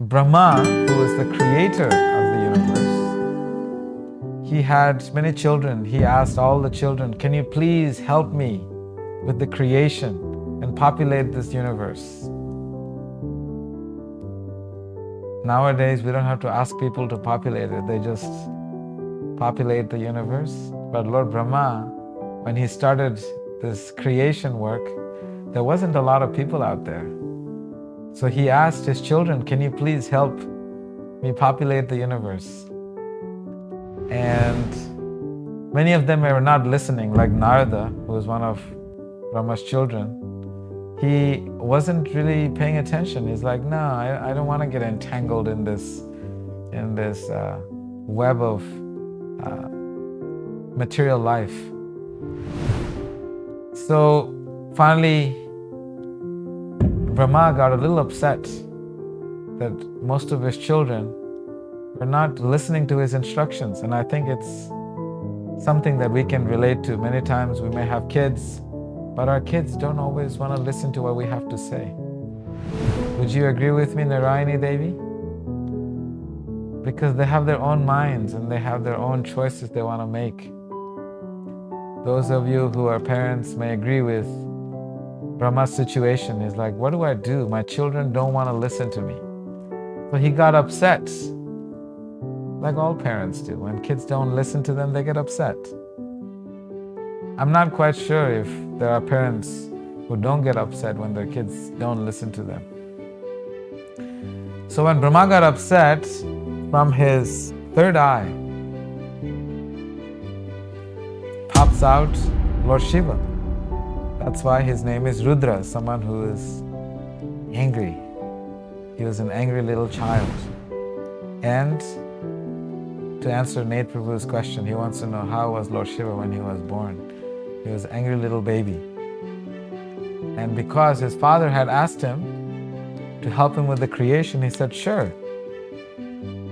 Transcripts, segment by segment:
Brahma, who is the creator of the universe, he had many children. He asked all the children, can you please help me with the creation and populate this universe? Nowadays, we don't have to ask people to populate it. They just populate the universe. But Lord Brahma, when he started this creation work, there wasn't a lot of people out there. So he asked his children, can you please help me populate the universe? And many of them were not listening, like Narada, who was one of Brahma's children. He wasn't really paying attention. He's like, no, I don't want to get entangled in this web of material life. So finally, Brahma got a little upset that most of his children were not listening to his instructions. And I think it's something that we can relate to. Many times we may have kids, but our kids don't always want to listen to what we have to say. Would you agree with me, Narayani Devi? Because they have their own minds and they have their own choices they want to make. Those of you who are parents may agree with Brahma's situation. Is like, what do I do? My children don't want to listen to me. So he got upset, like all parents do. When kids don't listen to them, they get upset. I'm not quite sure if there are parents who don't get upset when their kids don't listen to them. So when Brahma got upset, from his third eye pops out Lord Shiva. That's why his name is Rudra, someone who is angry. He was an angry little child. And to answer Nate Prabhu's question, he wants to know how was Lord Shiva when he was born. He was an angry little baby. And because his father had asked him to help him with the creation, he said, sure.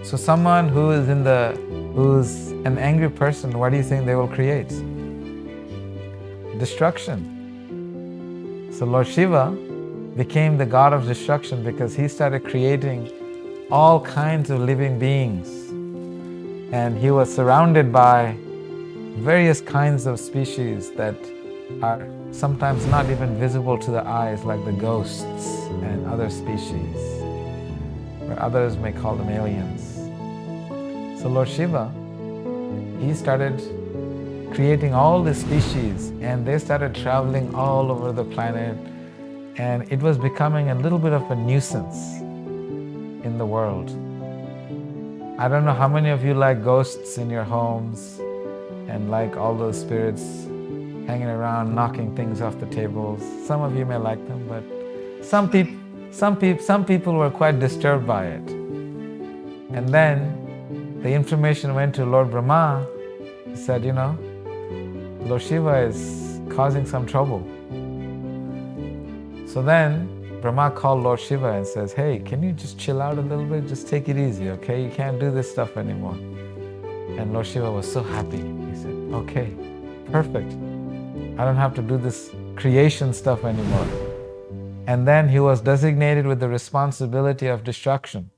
So someone who's an angry person, what do you think they will create? Destruction. So Lord Shiva became the god of destruction because he started creating all kinds of living beings. And he was surrounded by various kinds of species that are sometimes not even visible to the eyes, like the ghosts and other species, or others may call them aliens. So Lord Shiva, he started creating all the species, and they started traveling all over the planet, and it was becoming a little bit of a nuisance in the world. I don't know how many of you like ghosts in your homes and like all those spirits hanging around, knocking things off the tables. Some of you may like them, but some people were quite disturbed by it. And then the information went to Lord Brahma. He said, Lord Shiva is causing some trouble. So then Brahma called Lord Shiva and says, hey, can you just chill out a little bit? Just take it easy, okay? You can't do this stuff anymore. And Lord Shiva was so happy. He said, okay, perfect. I don't have to do this creation stuff anymore. And then he was designated with the responsibility of destruction.